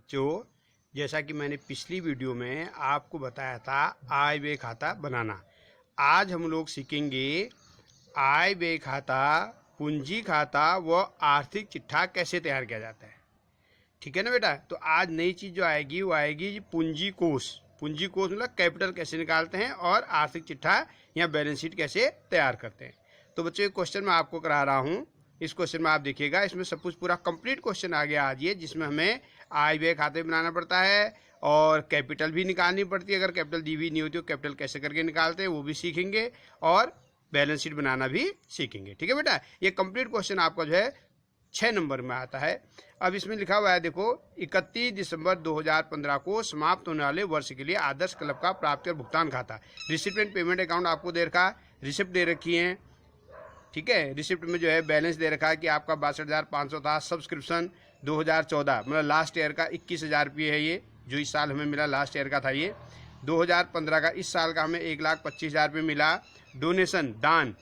बच्चों, जैसा कि मैंने पिछली वीडियो में आपको बताया था आय व्यय खाता बनाना। आज हम लोग सीखेंगे आय व्यय खाता, पूंजी खाता व आर्थिक चिट्ठा कैसे तैयार किया जाता है। ठीक है ना बेटा। तो आज नई चीज जो आएगी वो आएगी पूंजी कोष। पूंजी कोष मतलब कैपिटल कैसे निकालते हैं और आर्थिक चिट्ठा या बैलेंस शीट कैसे तैयार करते हैं। तो बच्चों एक क्वेश्चन मैं आपको करा रहा हूँ। इस क्वेश्चन में आप देखिएगा, इसमें सब कुछ पूरा कंप्लीट क्वेश्चन आ गया आज ये, जिसमें हमें आय व्यय खाते बनाना पड़ता है और कैपिटल भी निकालनी पड़ती है। अगर कैपिटल दी हुई नहीं होती तो कैपिटल कैसे करके निकालते हैं वो भी सीखेंगे और बैलेंस शीट बनाना भी सीखेंगे। ठीक है बेटा। ये कंप्लीट क्वेश्चन आपका जो है 6 नंबर में आता है। अब इसमें लिखा हुआ है, देखो 31 दिसंबर 2015 को समाप्त होने वाले वर्ष के लिए आदर्श क्लब का प्राप्त कर भुगतान खाता। रिसिप्ट एंड पेमेंट अकाउंट आपको दे रखा, रिसिप्ट दे रखी है। ठीक है। रिसिप्ट में जो है बैलेंस दे रखा है कि आपका 62,500 था। सब्सक्रिप्शन 2014 मतलब लास्ट ईयर का 21,000 रुपये है। ये जो इस साल हमें मिला लास्ट ईयर का था। ये 2015 का इस साल का हमें 1,25,000 रुपये मिला। डोनेशन दान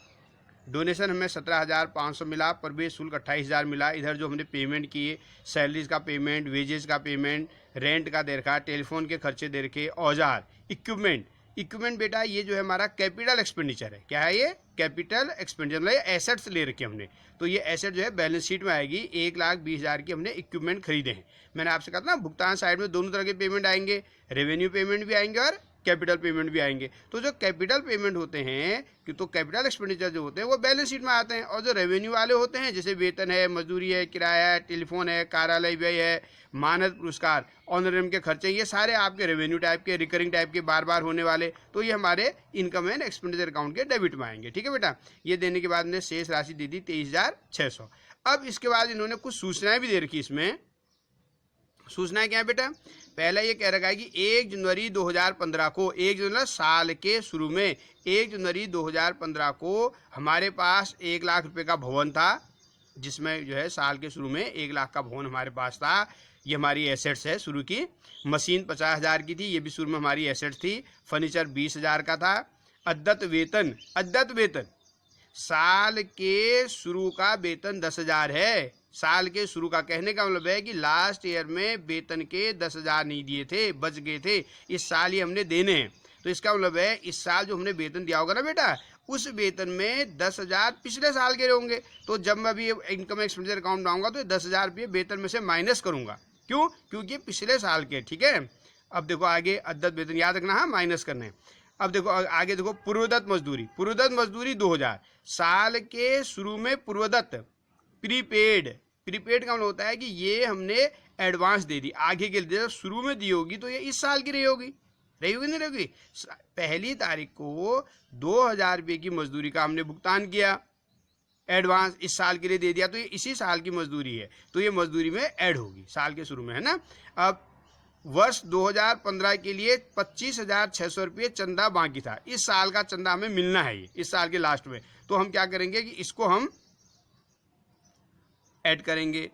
डोनेशन हमें 17,500 मिला। प्रवेश शुल्क 28,000 मिला। इधर जो हमने पेमेंट किए, सैलरीज का पेमेंट, वेजेस का पेमेंट, रेंट का दे रखा, टेलीफोन के खर्चे दे रखे, औजार, इक्विपमेंट बेटा ये जो है हमारा कैपिटल एक्सपेंडिचर है। क्या है ये? कैपिटल एक्सपेंडिचर मतलब एसेट्स ले रखे हमने। तो ये एसेट जो है बैलेंस शीट में आएगी। 1,20,000 की हमने इक्विपमेंट खरीदे हैं। मैंने आपसे कहा था ना, भुगतान साइड में दोनों तरह के पेमेंट आएंगे, रेवेन्यू पेमेंट भी आएंगे और कैपिटल पेमेंट भी आएंगे। तो जो कैपिटल पेमेंट होते हैं कि तो कैपिटल एक्सपेंडिचर जो होते हैं वो बैलेंस शीट में आते हैं। और जो रेवेन्यू वाले होते हैं जैसे वेतन है, मजदूरी है, किराया है, टेलीफोन है, कार्यालय व्यय है, मानद पुरस्कार, ऑनरेरियम के खर्चे, ये सारे आपके रेवेन्यू टाइप के, रिकरिंग टाइप के, बार बार होने वाले, तो ये हमारे इनकम एंड एक्सपेंडिचर अकाउंट के डेबिट में आएंगे। ठीक है बेटा। ये देने के बाद ने शेष राशि दे दी 23,600। अब इसके बाद इन्होंने कुछ सूचनाएं भी दे रखी। इसमें सूचनाएं क्या है बेटा? पहला ये कह रखा है कि 1 जनवरी 2015 को, 1 जनवरी साल के शुरू में 1 जनवरी 2015 को हमारे पास 1 लाख रुपए का भवन था, जिसमें जो है साल के शुरू में 1 लाख का भवन हमारे पास था। ये हमारी एसेट्स है शुरू की। मशीन 50,000 की थी, ये भी शुरू में हमारी एसेट थी। फर्नीचर 20,000 का था। अद्यत वेतन साल के शुरू का वेतन 10,000 है। साल के शुरू का कहने का मतलब है कि लास्ट ईयर में वेतन के 10,000 नहीं दिए थे, बच गए थे, इस साल ही हमने देने हैं। तो इसका मतलब है इस साल जो हमने वेतन दिया होगा ना बेटा, उस वेतन में 10,000 पिछले साल के होंगे। तो जब मैं अभी इनकम एक्सपेंडिचर अकाउंट बनाऊंगा तो 10,000 रुपये वेतन में से माइनस करूंगा। क्यों? क्योंकि पिछले साल के। ठीक है। अब देखो आगे अद्यत वेतन याद रखना, हाँ माइनस करने। अब देखो आगे देखो पूर्वदत्त मजदूरी 2,000 साल के शुरू में। पूर्वदत्त प्रीपेड का मतलब होता है कि ये हमने एडवांस दे दी आगे के लिए। शुरू में दी होगी तो ये इस साल की नहीं रहेगी नहीं रहेगी। पहली तारीख को 2,000 रुपये की मजदूरी का हमने भुगतान किया, एडवांस इस साल के लिए दे दिया, तो ये इसी साल की मजदूरी है, तो ये मजदूरी में ऐड होगी साल के शुरू में, है ना। अब वर्ष 2015 के लिए 25,600 रुपये चंदा बाकी था। इस साल का चंदा हमें मिलना है, ये इस साल के लास्ट में। तो हम क्या करेंगे कि इसको हम ऐड करेंगे।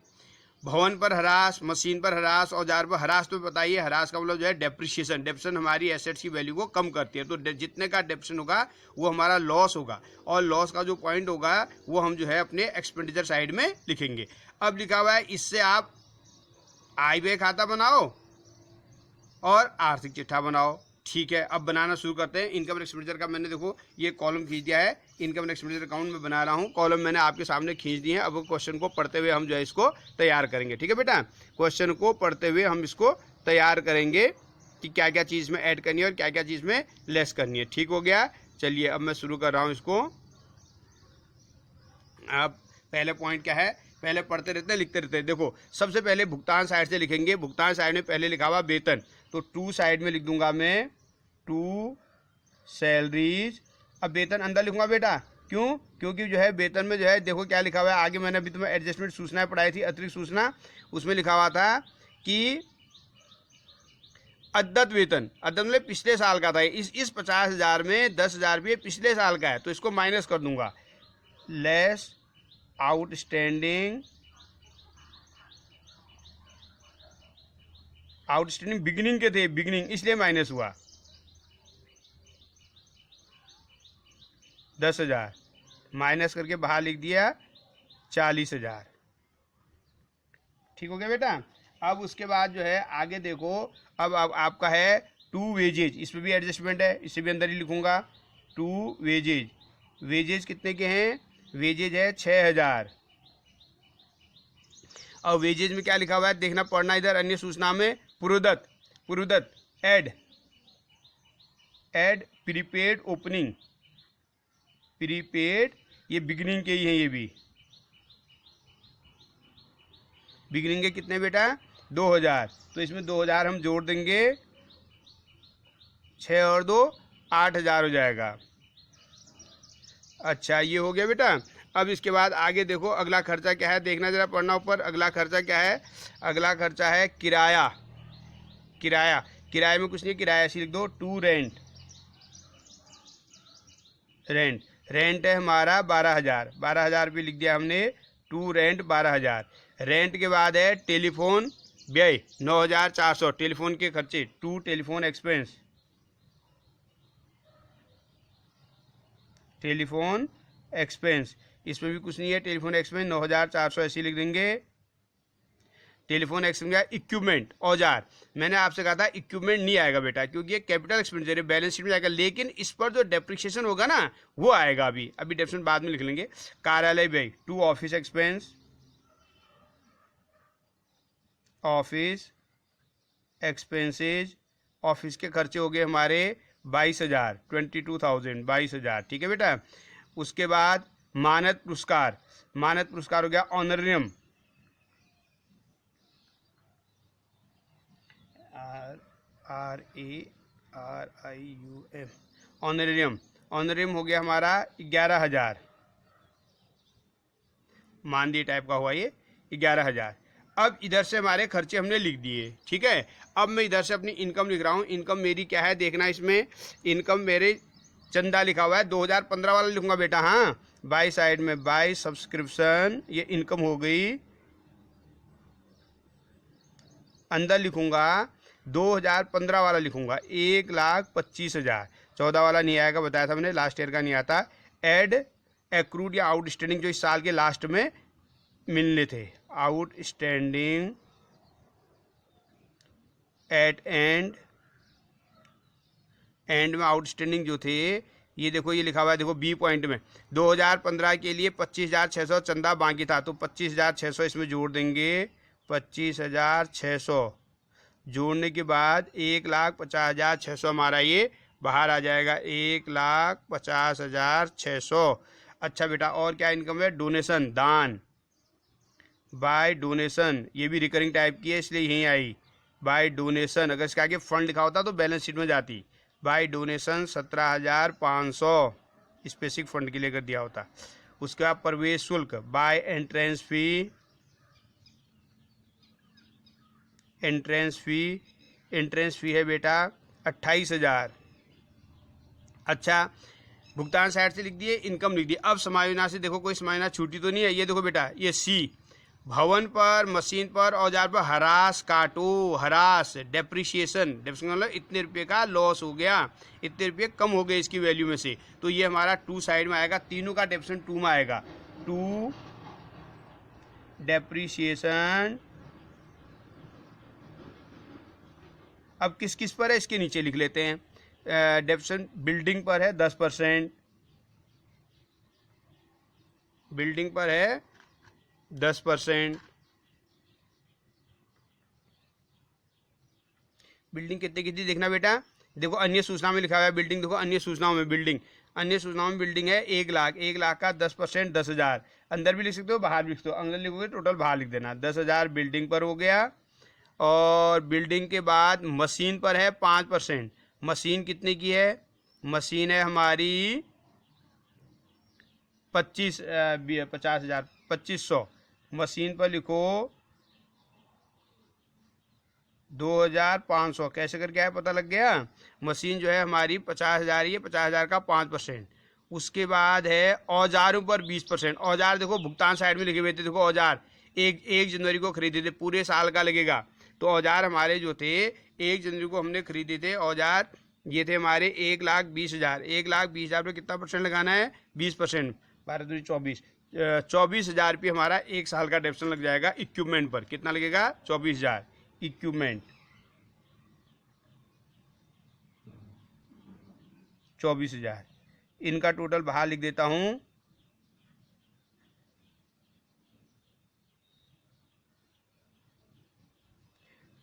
भवन पर हरास, मशीन पर हरास, औजार पर हरास। तो बताइए हरास का मतलब जो है डेप्रिसिएशन हमारी एसेट्स की वैल्यू को कम करती है। तो जितने का डेप्रिसिएशन होगा वो हमारा लॉस होगा, और लॉस का जो पॉइंट होगा वो हम जो है अपने एक्सपेंडिचर साइड में लिखेंगे। अब लिखा हुआ है इससे आप आय व्यय खाता बनाओ और आर्थिक चिट्ठा बनाओ। ठीक है। अब बनाना शुरू करते हैं। इनकम एक्सपेंडिचर का मैंने देखो ये कॉलम खींच दिया है। इनकम एक्सपेंडिचर अकाउंट में बना रहा हूँ, कॉलम मैंने आपके सामने खींच दिए हैं। अब क्वेश्चन को पढ़ते हुए हम जो है इसको तैयार करेंगे। ठीक है बेटा। क्वेश्चन को पढ़ते हुए हम इसको तैयार करेंगे कि क्या क्या चीज़ में ऐड करनी है और क्या क्या चीज़ में लेस करनी है। ठीक हो गया। चलिए अब मैं शुरू कर रहा हूँ इसको। अब पहले पॉइंट क्या है, पहले पढ़ते रहते हैं, लिखते रहते हैं। देखो सबसे पहले भुगतान साइड से लिखेंगे। भुगतान साइड में पहले लिखा हुआ वेतन, तो टू साइड में लिख दूंगा मैं, टू सैलरीज। अब वेतन अंदर लिखूंगा बेटा, क्यों? क्योंकि जो है वेतन में जो है देखो क्या लिखा हुआ है आगे। मैंने अभी तुम्हें एडजस्टमेंट सूचना पढ़ाई थी, अतिरिक्त सूचना, उसमें लिखा हुआ था कि अद्यत वेतन, अद्यत मतलब पिछले साल का था। इस 50,000 में 10,000 रुपये पिछले साल का है, तो इसको माइनस कर दूंगा। लेस आउटस्टैंडिंग बिगिनिंग के थे, बिगिनिंग इसलिए माइनस हुआ 10,000, माइनस करके बाहर लिख दिया 40,000। ठीक हो गया बेटा। अब उसके बाद जो है आगे देखो, अब आपका है टू वेजेज, इसमें भी एडजस्टमेंट है, इसे भी अंदर ही लिखूंगा। टू वेजेज, वेजेज कितने के हैं, वेजेज है 6000। और वेजेज में क्या लिखा हुआ है देखना, पढ़ना इधर, अन्य सूचना में पुरोदत्त, पुरोदत्त एड प्रीपेड ओपनिंग, प्रीपेड ये बिगिनिंग के ही हैं, ये भी बिगिनिंग के कितने बेटा 2000, तो इसमें 2000 हम जोड़ देंगे, 6 और 2 8000 हो जाएगा। अच्छा ये हो गया बेटा। अब इसके बाद आगे देखो अगला खर्चा क्या है, देखना जरा, पढ़ना ऊपर। अगला खर्चा क्या है, अगला खर्चा है किराया, किराया, किराए में कुछ नहीं, किराया ऐसे लिख दो, टू रेंट, रेंट, रेंट है हमारा 12000, 12000 भी लिख दिया हमने, टू रेंट 12000। रेंट के बाद है टेलीफोन व्यय 9400, टेलीफोन के खर्चे, to telephone expense, telephone expense, इसमें भी कुछ नहीं है, टेलीफोन एक्सपेंस 9400 ऐसे लिख देंगे। टेलीफोन एक्सपेंस का इक्विपमेंट, औजार, मैंने आपसे कहा था इक्विपमेंट नहीं आएगा बेटा, क्योंकि ये कैपिटल एक्सपेंडिचर है, बैलेंस शीट में आएगा, लेकिन इस पर जो डेप्रिसिएशन होगा ना वो आएगा, अभी डेप्रिसिएशन बाद में लिख लेंगे। कार्यालय व्यय, to office expense, office expenses, office के खर्चे हो गए हमारे 22000, 22,000, 22000, ठीक है बेटा। उसके बाद मानद पुरस्कार, मानद पुरस्कार हो गया ऑनरियम, RARIUM, ऑनरियम, ऑनरियम हो गया हमारा 11000, मानदेय टाइप का हुआ ये 11000। अब इधर से हमारे खर्चे हमने लिख दिए, ठीक है। अब मैं इधर से अपनी इनकम लिख रहा हूँ, इनकम मेरी क्या है देखना, इसमें इनकम मेरे चंदा लिखा हुआ है, 2015 वाला लिखूंगा बेटा, हाँ, बाई साइड में बाई सब्सक्रिप्शन, ये इनकम हो गई, अंदर लिखूंगा 2015 वाला लिखूंगा 1,25,000, 14 वाला नहीं आएगा, बताया था मैंने, लास्ट ईयर का नहीं आता। एड एक्रूड या आउटस्टैंडिंग, जो इस साल के लास्ट में मिलने थे, आउटस्टैंडिंग एट एंड में आउटस्टैंडिंग जो थे, ये देखो ये लिखा हुआ है, देखो बी पॉइंट में 2015 के लिए 25,600 चंदा बाकी था, तो 25,600 इसमें जोड़ देंगे, 25,600 जोड़ने के बाद 1,50,600 हमारा ये बाहर आ जाएगा, 1,50,600। अच्छा बेटा, और क्या इनकम है, डोनेशन, दान, बाय डोनेशन, ये भी रिकरिंग टाइप की है इसलिए यहीं आई, बाय डोनेशन, अगर इसके आगे फंड लिखा होता तो बैलेंस शीट में जाती, बाय डोनेशन 17,500 स्पेसिफिक फंड के लिए कर दिया होता। उसके बाद प्रवेश शुल्क, bye entrance fee, entrance fee है बेटा 28,000। अच्छा, भुगतान साइड से लिख दिए, इनकम लिख दिए। अब समायोजना से देखो कोई समायोजना छूटी तो नहीं है, ये देखो बेटा, ये सी, भवन पर, मशीन पर, औजार पर हरास काटो, हरास, डेप्रिसिएशन, मतलब इतने रुपये का लॉस हो गया, इतने रुपये कम हो गए इसकी वैल्यू में से, तो ये हमारा टू साइड में आएगा, तीनों का डेप्रिसिएशन टू में आएगा, टू डेप्रिसिएशन। अब किस किस पर है इसके नीचे लिख लेते हैं, डेप्रिसिएशन बिल्डिंग पर है 10%, बिल्डिंग पर है 10%, बिल्डिंग कितने कितनी देखना बेटा, देखो अन्य सूचना में लिखा हुआ है बिल्डिंग, देखो अन्य सूचनाओं में बिल्डिंग, अन्य सूचनाओं में बिल्डिंग है 1 लाख, 1 लाख का 10% 10,000, अंदर भी लिख सकते हो बाहर भी लिख सकते हो, अंदर लिखोगे टोटल बाहर लिख देना, 10,000 बिल्डिंग पर हो गया। और बिल्डिंग के बाद मशीन पर है 5%, मशीन कितने की है, मशीन है हमारी 50,000, 2500, मशीन पर लिखो 2,500, कैसे करके आया पता लग गया, मशीन जो है हमारी 50,000, ये 50,000 का 5%। उसके बाद है औजारों पर 20%, औजार देखो भुगतान साइड में लिखे हुए थे, देखो औजार 1 जनवरी को खरीदे थे, पूरे साल का लगेगा, तो औजार हमारे जो थे 1 जनवरी को हमने खरीदे थे औजार, ये थे हमारे 1,20,000, 1,20,000 पे कितना परसेंट लगाना है, 20%, 12 24, 24,000 रुपये हमारा 1 साल का डेप्रिसिएशन लग जाएगा इक्विपमेंट पर, कितना लगेगा 24,000, इक्विपमेंट 24,000। इनका टोटल बाहर लिख देता हूं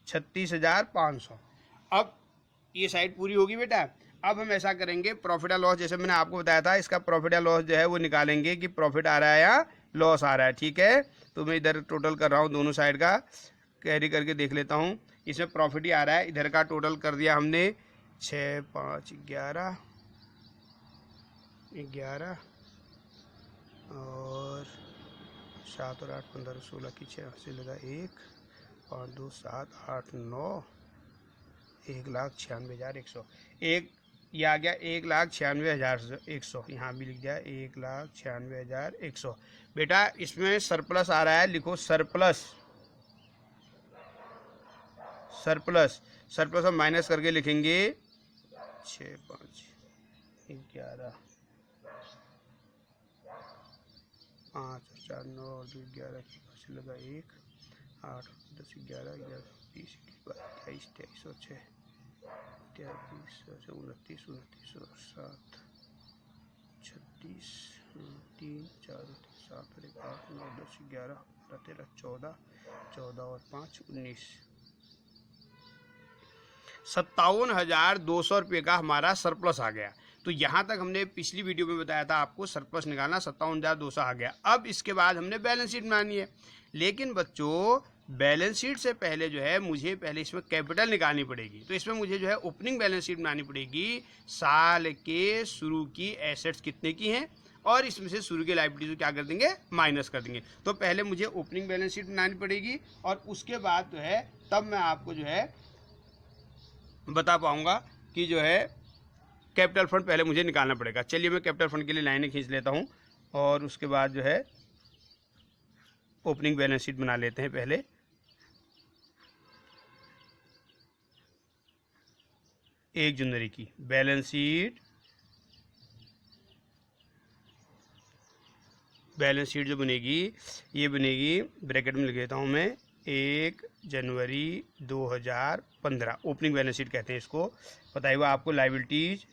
36,500। अब ये साइड पूरी होगी बेटा। अब हम ऐसा करेंगे, प्रॉफिट या लॉस जैसे मैंने आपको बताया था, इसका प्रॉफिट या लॉस जो है वो निकालेंगे कि प्रॉफिट आ रहा है या लॉस आ रहा है। ठीक है, तो मैं इधर टोटल कर रहा हूँ, दोनों साइड का कैरी करके देख लेता हूँ। इसमें प्रॉफिट ही आ रहा है। इधर का टोटल कर दिया हमने 6, 5, 11 और 7 और 8, 15, 16 की 6 से लगा 1, 5, 2, 7, 8, 9, 1,96,100। एक ये आ गया 1,96,100। यहाँ भी लिख दिया 1,96,100। बेटा इसमें सरप्लस आ रहा है, लिखो सरप्लस। सरप्लस हम माइनस करके लिखेंगे 6, 5, 11, 5, 4, 9 और 2, 11 से लगा 1, 8, 10, 11, 20, 21, 22, 23, 23, 29, 7, 36, 3, 4, 7, 8, 9, 10, 11, 13, 14, 14 और 5, 19, 57,200 रुपये का हमारा सरप्लस आ गया। तो यहाँ तक हमने पिछली वीडियो में बताया था आपको सरप्लस निकालना, 57,200 आ गया। अब इसके बाद हमने बैलेंस शीट बनानी है। लेकिन बच्चों बैलेंस शीट से पहले जो है मुझे पहले इसमें कैपिटल निकालनी पड़ेगी। तो इसमें मुझे जो है ओपनिंग बैलेंस शीट बनानी पड़ेगी। साल के शुरू की एसेट्स कितने की हैं और इसमें से शुरू की लायबिलिटीज क्या कर देंगे, माइनस कर देंगे। तो पहले मुझे ओपनिंग बैलेंस शीट बनानी पड़ेगी और उसके बाद जो है तब मैं आपको जो है बता पाऊंगा कि जो है कैपिटल फंड पहले मुझे निकालना पड़ेगा। चलिए मैं कैपिटल फंड के लिए लाइनें खींच लेता हूं और उसके बाद जो है ओपनिंग बैलेंस शीट बना लेते हैं। पहले 1 जनवरी की बैलेंस शीट जो बनेगी ये बनेगी, ब्रैकेट में लिख देता हूं मैं, 1 जनवरी 2015। ओपनिंग बैलेंस शीट कहते हैं इसको। बताइए हुआ आपको लायबिलिटीज,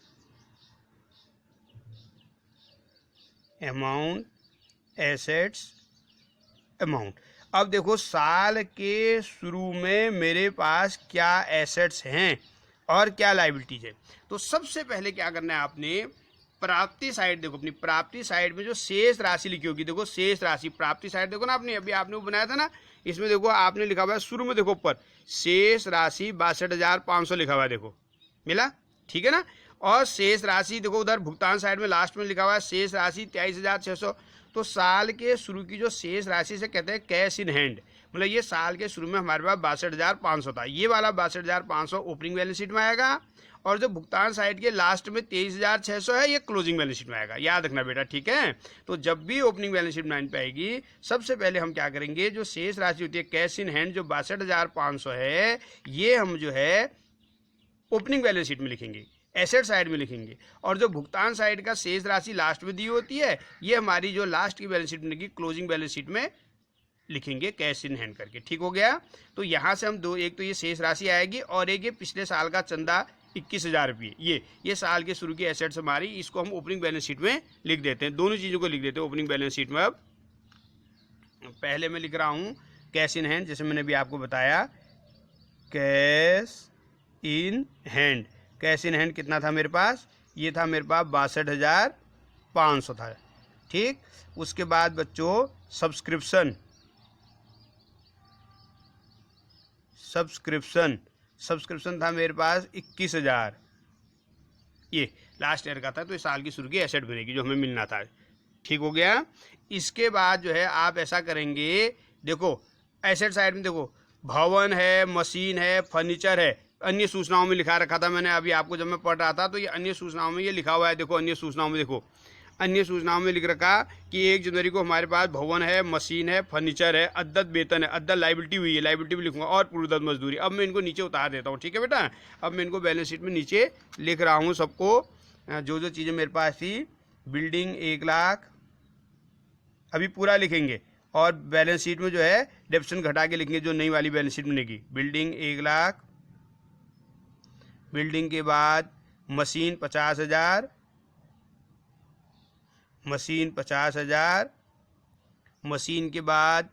अमाउंट, एसेट्स, अमाउंट। अब देखो साल के शुरू में मेरे पास क्या एसेट्स हैं और क्या लायबिलिटीज है। तो सबसे पहले क्या करना है आपने, प्राप्ति साइड देखो, अपनी प्राप्ति साइड में जो शेष राशि लिखी होगी, देखो शेष राशि प्राप्ति साइड देखो ना आपने, अभी आपने वो बनाया था ना, इसमें देखो आपने लिखा हुआ है शुरू में, देखो ऊपर शेष राशि 62,500 लिखा हुआ है, देखो मिला, ठीक है ना। और शेष राशि देखो उधर भुगतान साइड में लास्ट में लिखा हुआ है शेष राशि 23,600। तो साल के शुरू की जो शेष राशि से कहते हैं कैश इन हैंड, मतलब ये साल के शुरू में हमारे पास 62,500 था। ये वाला 62,500 ओपनिंग बैलेंस शीट में आएगा और जो भुगतान साइड के लास्ट में 23,600 है ये क्लोजिंग बैलेंस शीट में आएगा। याद रखना बेटा, ठीक है। तो जब भी ओपनिंग बैलेंस शीट बनानी पाएगी सबसे पहले हम क्या करेंगे, जो शेष राशि होती है कैश इन हैंड जो 62,500 है, ये हम जो है ओपनिंग बैलेंस शीट में लिखेंगे, एसेट साइड में लिखेंगे। और जो भुगतान साइड का शेष राशि लास्ट में दी होती है ये हमारी जो लास्ट की बैलेंस शीट बनेगी क्लोजिंग बैलेंस शीट में लिखेंगे कैश इन हैंड करके। ठीक हो गया। तो यहाँ से हम दो, एक तो ये शेष राशि आएगी और एक ये पिछले साल का चंदा 21,000 रुपये, ये साल के शुरू की एसेट्स हमारी, इसको हम ओपनिंग बैलेंस शीट में लिख देते हैं। दोनों चीज़ों को लिख देते हैं ओपनिंग बैलेंस शीट में। अब पहले मैं लिख रहा हूँ कैश इन हैंड, जैसे मैंने भी आपको बताया cash in hand. Cash in hand कितना था मेरे पास, ये था मेरे पास 62,500 था। ठीक, उसके बाद बच्चों सब्सक्रिप्शन था मेरे पास 21,000, ये लास्ट ईयर का था। तो इस साल की शुरू की एसेट बनेगी जो हमें मिलना था। ठीक हो गया। इसके बाद जो है आप ऐसा करेंगे, देखो एसेट साइड में देखो भवन है, मशीन है, फर्नीचर है, अन्य सूचनाओं में लिखा रखा था मैंने, अभी आपको जब मैं पढ़ रहा था तो ये अन्य सूचनाओं में ये लिखा हुआ है। देखो अन्य सूचनाओं में, देखो अन्य सूचनाओं में लिख रखा कि 1 जनवरी को हमारे पास भवन है, मशीन है, फर्नीचर है, अद्यत वेतन है, अद्यत लायबिलिटी हुई है, लायबिलिटी भी लिखूंगा, और पूर्वदत्त मजदूरी। अब मैं इनको नीचे उतार देता हूँ। ठीक है बेटा, अब मैं इनको बैलेंस शीट में नीचे लिख रहा हूँ सबको, जो जो चीज़ें मेरे पास थी। बिल्डिंग 1 लाख अभी पूरा लिखेंगे और बैलेंस शीट में जो है डेप्शन घटा के लिखेंगे जो नई वाली बैलेंस शीट बनेगी। बिल्डिंग 1 लाख, बिल्डिंग के बाद मशीन 50,000, मशीन 50,000, मशीन के बाद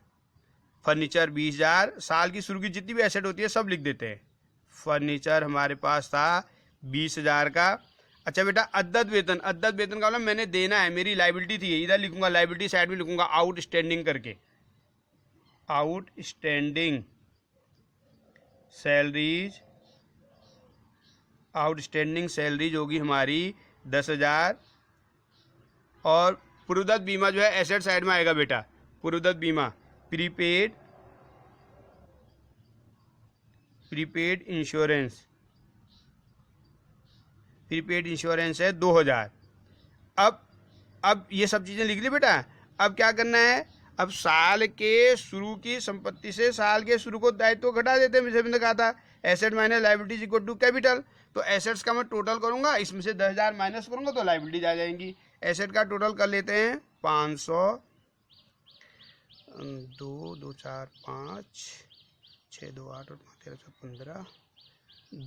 फर्नीचर 20,000। साल की शुरू की जितनी भी एसेट होती है सब लिख देते हैं। फर्नीचर हमारे पास था 20,000 का। अच्छा बेटा, अद्यत वेतन, अद्यत वेतन का मतलब मैंने देना है, मेरी लाइबिलिटी थी, इधर लिखूंगा लाइबिलिटी साइड में लिखूंगा आउटस्टैंडिंग करके, आउटस्टैंडिंग सैलरीज, आउटस्टैंडिंग सैलरीज होगी हमारी 10,000। और पूर्वदत्त बीमा जो है एसेट साइड में आएगा बेटा, पूर्वदत्त बीमा, prepaid, prepaid insurance, prepaid insurance है 2,000। अब ये सब चीज़ें लिख ली बेटा। अब क्या करना है, अब साल के शुरू की संपत्ति से साल के शुरू को दायित्व घटा देते हैं, जैसे मैंने कहा था asset minus liabilities equal to capital. तो एसेट्स का मैं टोटल करूंगा, इसमें से 10,000 माइनस करूंगा तो लाइबिलिटीज आ जाएंगी। एसेट का टोटल कर लेते हैं 500, 2 2 4 5 6 2 8 और 13 15,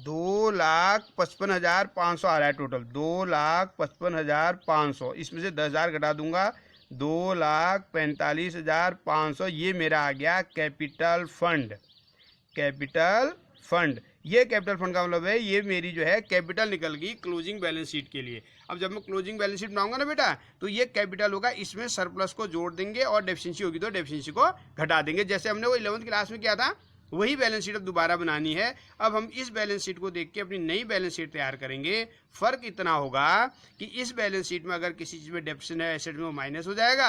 2,55,500 आ रहा है टोटल, 2,55,500। इसमें से 10,000 घटा दूंगा, 2,45,500। ये मेरा आ गया कैपिटल फंड, कैपिटल फंड। ये कैपिटल फंड का मतलब है ये मेरी जो है कैपिटल निकल गई क्लोजिंग बैलेंस शीट के लिए। अब जब मैं क्लोजिंग बैलेंस शीट बनाऊंगा ना बेटा, तो ये कैपिटल होगा, इसमें सरप्लस को जोड़ देंगे और डेफिशिएंसी होगी तो डेफिशिएंसी को घटा देंगे। जैसे हमने वो 11वीं क्लास में किया था वही बैलेंस शीट अब दोबारा बनानी है। अब हम इस बैलेंस शीट को देख के अपनी नई बैलेंस शीट तैयार करेंगे। फर्क इतना होगा कि इस बैलेंस शीट में अगर किसी चीज़ में डेप्शन है एसेट में वो माइनस हो जाएगा,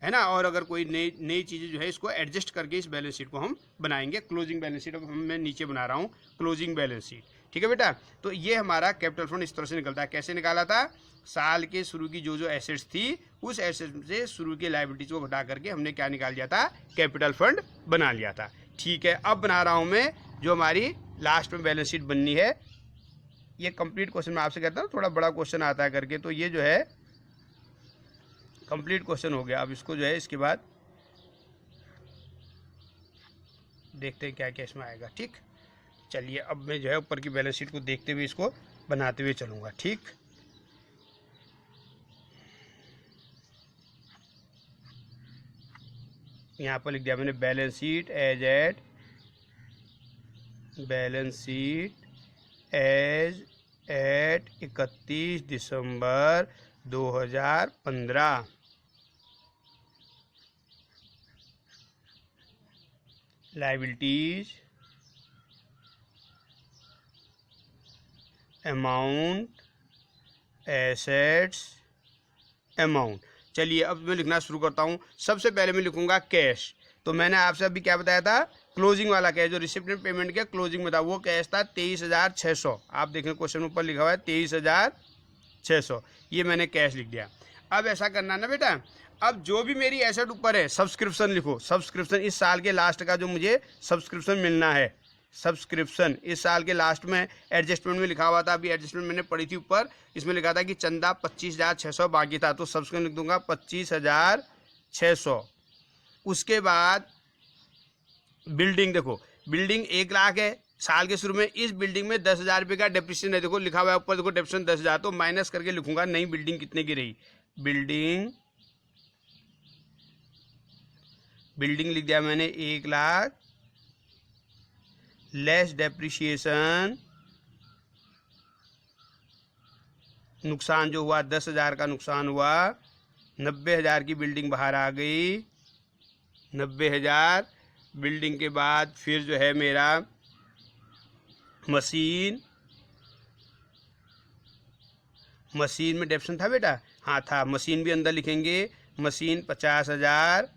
है ना, और अगर कोई नई चीज़ें जो है इसको एडजस्ट करके इस बैलेंस शीट को हम बनाएंगे क्लोजिंग बैलेंस शीट। अब मैं नीचे बना रहा हूँ क्लोजिंग बैलेंस शीट, ठीक है बेटा। तो ये हमारा कैपिटल फंड इस तरह से निकलता है। कैसे निकाला था, साल के शुरू की जो एसेट्स थी उस एसेट से शुरू की लायबिलिटीज को घटा करके हमने क्या निकाल लिया था, कैपिटल फंड बना लिया था। ठीक है, अब बना रहा हूँ मैं जो हमारी लास्ट में बैलेंस शीट बननी है। ये कंप्लीट क्वेश्चन मैं आपसे कहता हूँ, थोड़ा बड़ा क्वेश्चन आता है करके, तो ये जो है कंप्लीट क्वेश्चन हो गया। अब इसको जो है इसके बाद देखते हैं क्या क्या इसमें आएगा। ठीक, चलिए अब मैं जो है ऊपर की बैलेंस शीट को देखते हुए इसको बनाते हुए चलूँगा। ठीक, यहाँ पर लिख दिया मैंने balance sheet as at, balance sheet as at 31 दिसंबर 2015। Liabilities, amount, assets, amount. चलिए अब मैं लिखना शुरू करता हूँ। सबसे पहले मैं लिखूंगा कैश। तो मैंने आपसे अभी क्या बताया था, क्लोजिंग वाला कैश जो रिसिप्टेंट पेमेंट के क्लोजिंग में था वो कैश था 23,600। आप देखें क्वेश्चन ऊपर लिखा हुआ है 23,600, ये मैंने कैश लिख दिया। अब ऐसा करना ना बेटा, अब जो भी मेरी एसेट ऊपर है सब्सक्रिप्शन लिखो। सब्सक्रिप्शन इस साल के लास्ट का जो मुझे सब्सक्रिप्शन मिलना है, सब्सक्रिप्शन इस साल के लास्ट में एडजस्टमेंट में लिखा हुआ था, अभी एडजस्टमेंट मैंने पढ़ी थी ऊपर, इसमें लिखा था कि चंदा 25,600 बाकी था, तो सब्सक्रिप्शन लिख दूंगा 25,600। उसके बाद बिल्डिंग, देखो बिल्डिंग 1 लाख है, साल के शुरू में इस बिल्डिंग में 10,000 रुपये का डेप्रिसिएशन है, देखो लिखा हुआ है ऊपर, देखो डेप्रिसिएशन 10,000, तो माइनस करके लिखूंगा नई बिल्डिंग कितने की रही। बिल्डिंग लिख दिया मैंने 1 लाख, लेस डेप्रिसिएशन, नुकसान जो हुआ 10,000 का नुकसान हुआ, 90,000 की बिल्डिंग बाहर आ गई, 90,000। बिल्डिंग के बाद फिर जो है मेरा मशीन, मशीन में डेप्शन था बेटा, हाँ था, मशीन भी अंदर लिखेंगे। मशीन 50,000,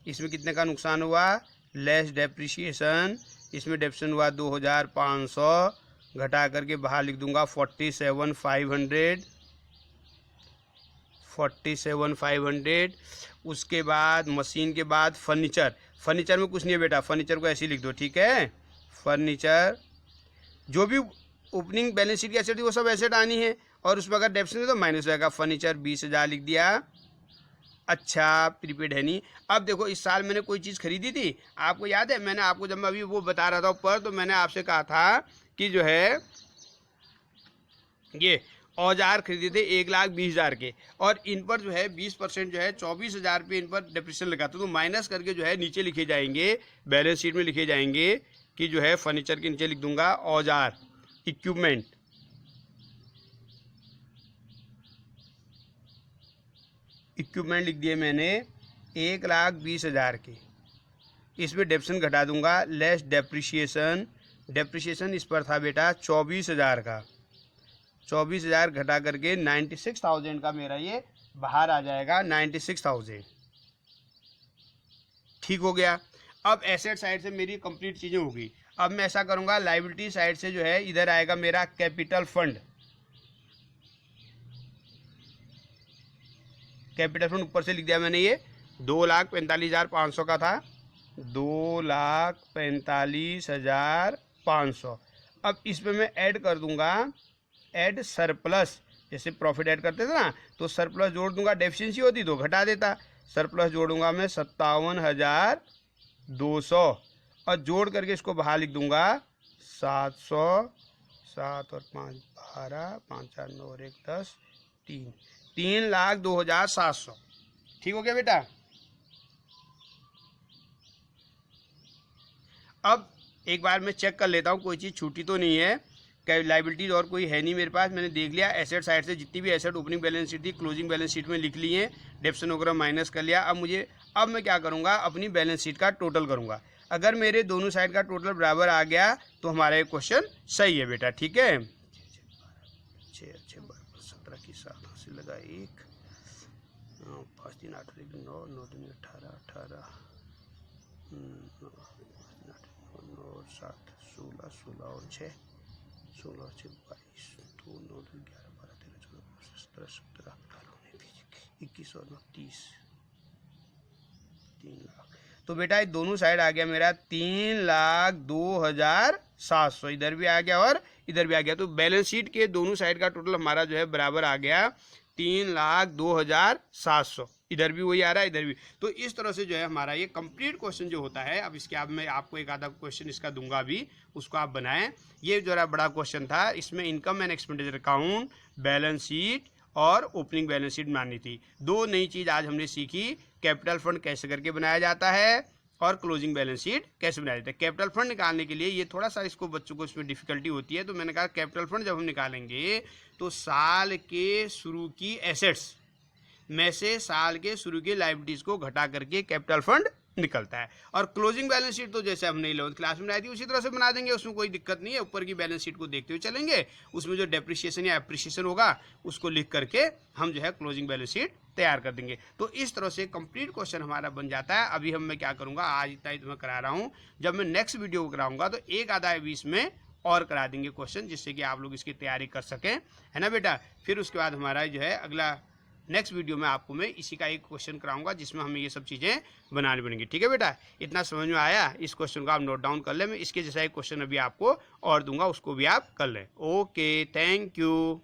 इसमें कितने का नुकसान हुआ, लेस डेप्रिसिएशन, इसमें डेप्शन हुआ 2,500, घटा करके बाहर लिख दूंगा 47,500, 47,500। उसके बाद मशीन के बाद फर्नीचर, फर्नीचर में कुछ नहीं है बेटा, फर्नीचर को ऐसे ही लिख दो, ठीक है। फर्नीचर जो भी ओपनिंग बैलेंस शीट की एसेट थी वो सब एसेट आनी है, और उसमें अगर डेप्शन है तो माइनस रहेगा। फर्नीचर 20,000 लिख दिया, अच्छा प्रीपेड है नहीं। अब देखो इस साल मैंने कोई चीज़ खरीदी थी, आपको याद है, मैंने आपको जब मैं अभी वो बता रहा था ऊपर, तो मैंने आपसे कहा था कि जो है ये औजार खरीदे थे 1,20,000 के, और इन पर जो है 20% जो है 24,000 रुपये इन पर डिप्रेशन लगा था। तो माइनस करके जो है नीचे लिखे जाएंगे, बैलेंस शीट में लिखे जाएंगे कि जो है फर्नीचर के नीचे लिख दूंगा औजार, इक्विपमेंट, इक्विपमेंट लिख दिए मैंने 1,20,000 के। इसमें डेप्रेशन घटा दूंगा, लेस डेप्रिशिएशन, डेप्रिशिएशन इस पर था बेटा 24,000 का, 24,000 घटा करके 96,000 का मेरा ये बाहर आ जाएगा, 96,000। ठीक हो गया। अब एसेट साइड से मेरी कंप्लीट चीज़ें होगी। अब मैं ऐसा करूंगा, लाइबिलिटी साइड से जो है इधर आएगा मेरा कैपिटल फंड। कैपिटल फंड ऊपर से लिख दिया मैंने, ये 2,45,500 का था, 2,45,500। अब इसमें मैं ऐड कर दूंगा, ऐड सरप्लस, जैसे प्रॉफिट ऐड करते थे ना, तो सरप्लस जोड़ दूंगा, डेफिशिएंसी होती तो घटा देता, सरप्लस जोड़ूंगा मैं 57,200, और जोड़ करके इसको बाहर लिख दूंगा 700, 7 और 5 12, 5 4 9 और 1 10, 3,02,700। ठीक हो गया बेटा। अब एक बार मैं चेक कर लेता हूँ कोई चीज़ छूटी तो नहीं है, क्या लाइबिलिटीज और कोई है नहीं मेरे पास। मैंने देख लिया एसेट साइड से जितनी भी एसेट ओपनिंग बैलेंस शीट थी क्लोजिंग बैलेंस शीट में लिख ली है, डेप्शन वगैरह माइनस कर लिया। अब मैं क्या करूँगा, अपनी बैलेंस शीट का टोटल करूँगा। अगर मेरे दोनों साइड का टोटल बराबर आ गया तो हमारा ये क्वेश्चन सही है बेटा। ठीक है, 6 अच्छे 17 की 7 से लगा 1, 5 3 8 9 9 3 18 18 9 7 16 16 और 6 16 6 22 2 9 11 12 13 14 15 17 17 18 21 और 30, 3 लाख। तो बेटा ये दोनों साइड आ गया मेरा 3,02,700, इधर भी आ गया और इधर भी आ गया। तो बैलेंस शीट के दोनों साइड का टोटल हमारा जो है बराबर आ गया 3,02,700, इधर भी वही आ रहा है, इधर भी। तो इस तरह से जो है हमारा ये कंप्लीट क्वेश्चन जो होता है। अब इसके अब मैं आपको एक आधा क्वेश्चन इसका दूंगा भी, उसको आप बनाएं। ये जरा बड़ा क्वेश्चन था, इसमें income and expenditure account, balance sheet और ओपनिंग बैलेंस शीट बनानी थी। दो नई चीज आज हमने सीखी, कैपिटल फंड कैसे करके बनाया जाता है और क्लोजिंग बैलेंस शीट कैसे बनाया जाता है। कैपिटल फंड निकालने के लिए ये थोड़ा सा इसको बच्चों को इसमें डिफिकल्टी होती है, तो मैंने कहा कैपिटल फंड जब हम निकालेंगे तो साल के शुरू की एसेट्स में से साल के शुरू की लायबिलिटीज को घटा करके कैपिटल फंड निकलता है। और क्लोजिंग बैलेंस शीट तो जैसे हमने 11th क्लास में बनाई थी उसी तरह से बना देंगे, उसमें कोई दिक्कत नहीं है। ऊपर की बैलेंस शीट को देखते हुए चलेंगे, उसमें जो डेप्रिसिएशन या एप्रिसिएशन होगा उसको लिख करके हम जो है क्लोजिंग बैलेंस शीट तैयार कर देंगे। तो इस तरह से कंप्लीट क्वेश्चन हमारा बन जाता है। अभी मैं क्या करूंगा, आज इतना ही तुम्हें करा रहा हूँ, जब मैं नेक्स्ट वीडियो को कराऊंगा तो एक आधा 20 में और करा देंगे क्वेश्चन, जिससे कि आप लोग इसकी तैयारी कर सकें, है ना बेटा। फिर उसके बाद हमारा जो है अगला नेक्स्ट वीडियो में आपको मैं इसी का एक क्वेश्चन कराऊंगा जिसमें हमें ये सब चीज़ें बनानी पड़ेंगी। ठीक है बेटा, इतना समझ में आया। इस क्वेश्चन को आप नोट डाउन कर लें, मैं इसके जैसा एक क्वेश्चन अभी आपको और दूंगा, उसको भी आप कर लें। Okay, thank you.